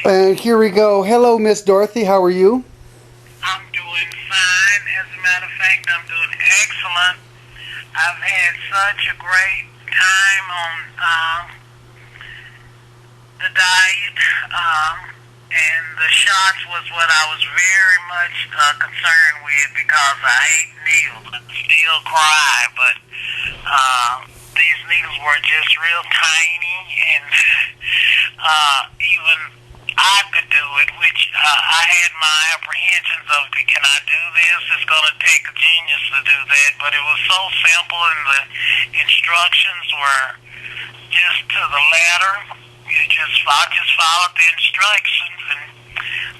And here we go. Hello, Miss Dorothy. How are you? I'm doing fine. As a matter of fact, I'm doing excellent. I've had such a great time on the diet, and the shots was what I was very much concerned with because I hate needles. I still cry, but these needles were just real tiny, and even I could do it, which I had my apprehensions of, can I do this? It's going to take a genius to do that, but it was so simple, and the instructions were just to the letter. I just followed the instructions, and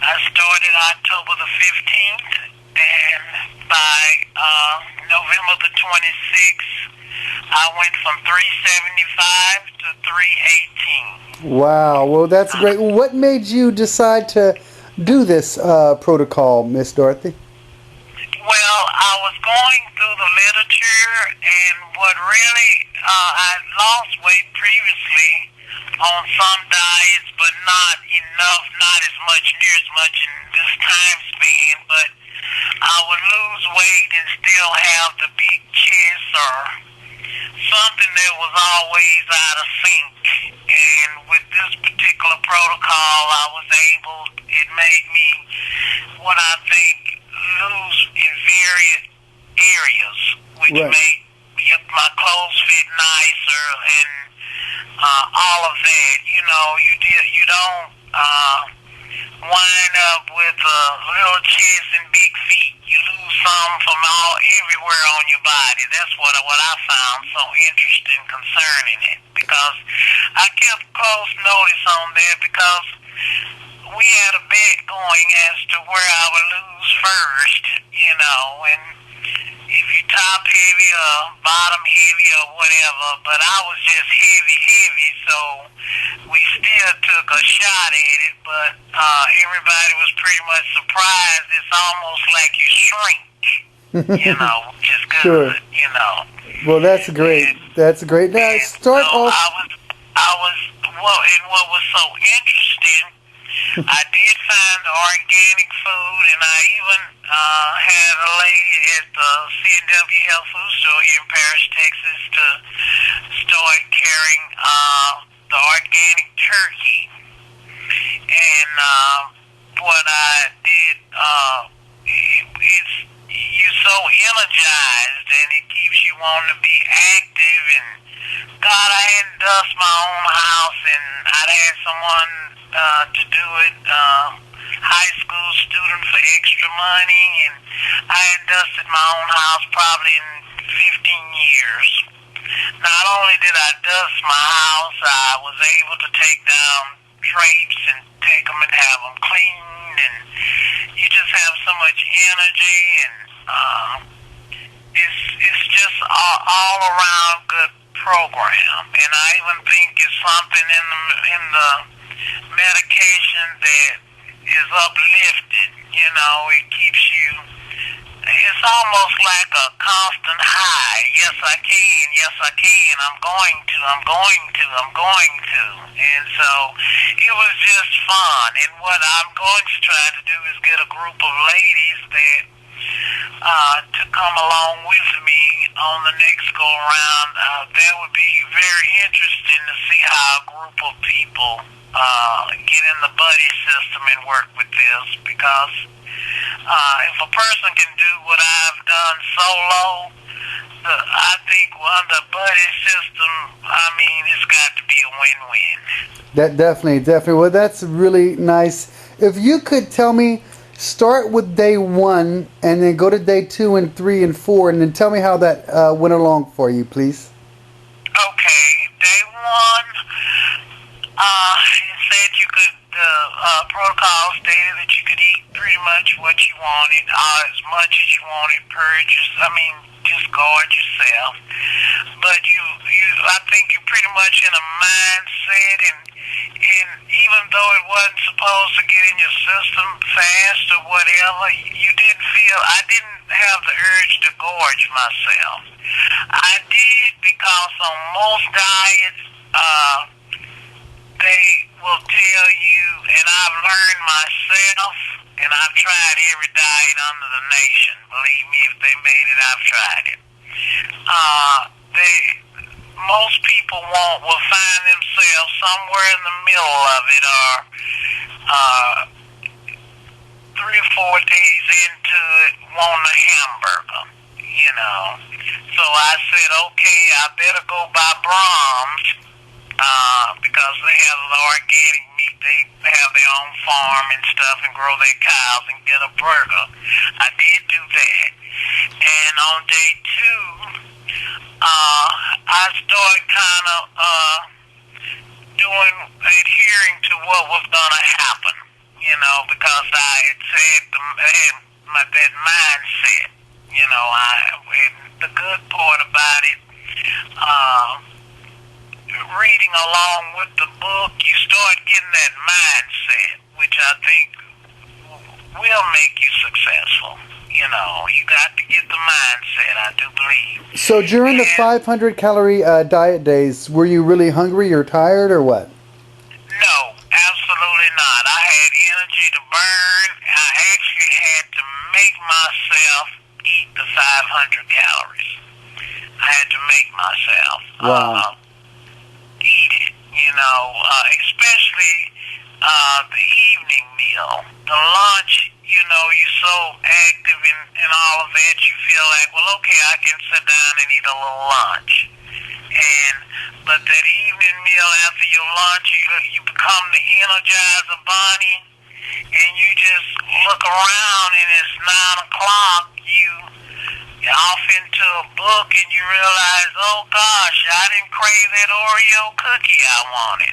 I started October the 15th, and by November the 26th, I went from 375 to 318. Wow. Well, that's great. What made you decide to do this protocol, Miss Dorothy? Well, I was going through the literature, and what really, I lost weight previously on some diets, but not enough, not as much, near as much in this time span, but I would lose weight and still have the big chest or something that was always out of sync. And with this particular protocol, I was able, it made me, what I think, lose in various areas, which Right. made my clothes fit nicer and all of that. You don't wind up with a little chest and big feet. You lose some from everywhere on your body. That's what I found so interesting concerning it, because I kept close notice on that, because we had a bet going as to where I would lose first, and if you top heavy or bottom heavy or whatever, but I was just heavy, so we still took a shot at it, but everybody was pretty much surprised. It's almost like you shrink, which is Sure. good. Well, that's great. That's great. Now, And start so off. what was so interesting, I did find organic food, and I even had a lady at the C&W Health Food Store here in Paris, Texas, to start carrying the organic turkey. And what I did, it's you're so energized, and it keeps you wanting to be active. And God, I hadn't dust my own house, and I'd had someone to do it, high school student for extra money, and I had dusted my own house probably in 15 years. Not only did I dust my house, I was able to take down drapes and take them and have them cleaned, and you just have so much energy, and it's just all around good program. And I even think it's something in the medication that is uplifted. It keeps you. It's almost like a constant high. Yes, I can. Yes, I can. I'm going to. I'm going to. I'm going to. And so it was just fun. And what I'm going to try to do is get a group of ladies that to come along with me on the next go around. That would be very interesting to see how a group of people get in the buddy system and work with this, because if a person can do what I've done solo, I think the buddy system, it's got to be a win-win. That definitely. Well, that's really nice. If you could tell me, start with day 1 and then go to day 2 and 3 and 4, and then tell me how that went along for you, please. Okay, day 1, it said you could, the protocol stated that you could eat pretty much what you wanted, as much as you wanted, just guard yourself. But I think you're pretty much in a mindset, and even though it wasn't supposed to get in your system fast or whatever, I didn't have the urge to gorge myself. I did, because on most diets, they will tell you and I've learned myself, and I've tried every diet under the nation. Believe me, if they made it, I've tried it. Most people will find themselves somewhere in the middle of it, or 3 or 4 days into it, wanting a hamburger, you know. So I said, okay, I better go buy Brahms, because they have the organic meat. They have their own farm and stuff and grow their cows and get a burger. I did do that. And on day 2, I started kind of adhering to what was going to happen, you know, because I had said that mindset, you know. The good part about it, reading along with the book, you start getting that mindset, which I think will make you successful. You know, you got to get the mindset, I do believe. So during the 500-calorie diet days, were you really hungry or tired or what? No, absolutely not. I had energy to burn. I actually had to make myself eat the 500 calories. I had to make myself eat it, you know, especially the evening meal. The lunch, you know, you're so active in all of that, you feel like, well, okay, I can sit down and eat a little lunch. But that evening meal after your lunch, you become the Energizer Bunny, and you just look around and it's 9 o'clock, you're off into a book and you realize, oh gosh, I didn't crave that Oreo cookie I wanted.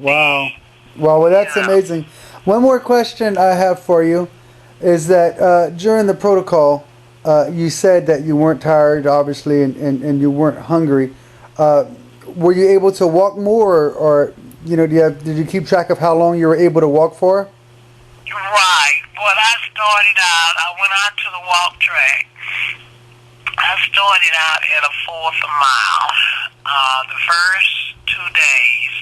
Wow. Well, that's amazing. One more question I have for you is that during the protocol, you said that you weren't tired, obviously, and you weren't hungry. Were you able to walk more, or you know, did you keep track of how long you were able to walk for? Right. Well, I went out to the walk track. I started out at a fourth a mile. The first 2 days,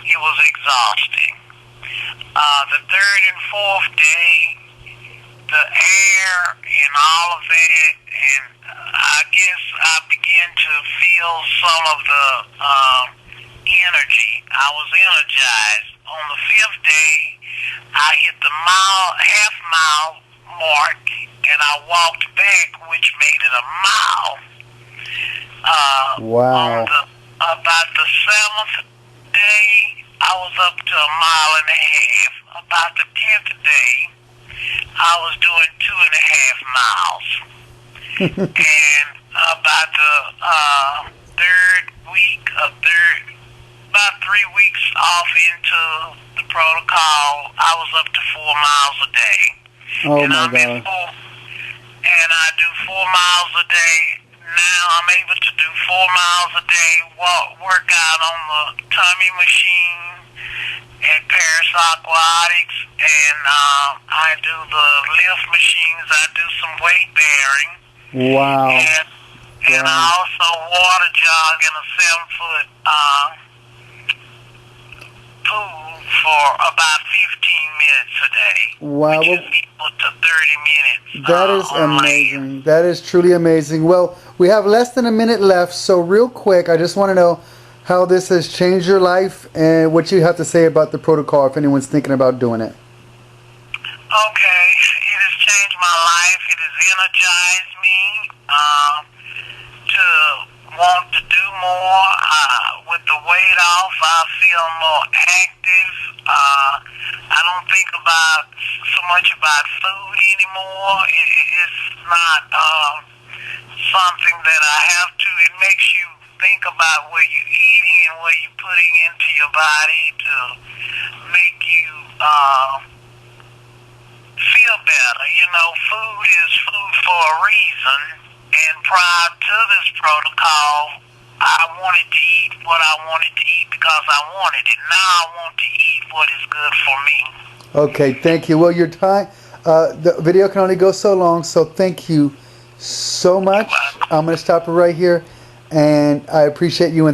it was exhausting. The third and fourth day, the air and all of that, and I guess I began to feel some of the energy. I was energized. On the 5th day, I hit the half mile mark, and I walked back, which made it a mile. Wow. About the 7th day, I was up to a mile and a half. About the 10th day, I was doing 2.5 miles. And about the about 3 weeks off into the protocol, I was up to 4 miles a day. Oh, and my God. And I do 4 miles a day. Now I'm able to do 4 miles a day, work out on the tummy machine at Paris Aquatics, and I do the lift machines. I do some weight bearing. Wow. And I also water jog in a 7-foot pool for about 15 minutes a day. Wow. Which is equal to 30 minutes. That is amazing. That is truly amazing. Well, we have less than a minute left, so real quick, I just want to know how this has changed your life and what you have to say about the protocol if anyone's thinking about doing it. Okay, it has changed my life. It has energized me to want to do more. With the weight off, I feel more active. I don't think so much about food anymore. It's not something that I have to. It makes you think about what you're eating and what you're putting into your body to make you feel better. You know, food is food for a reason. And prior to this protocol, I wanted to eat what I wanted to eat because I wanted it. Now I want to eat what is good for me. Okay, thank you. Well, your time, the video can only go so long, so thank you so much. I'm going to stop it right here, and I appreciate you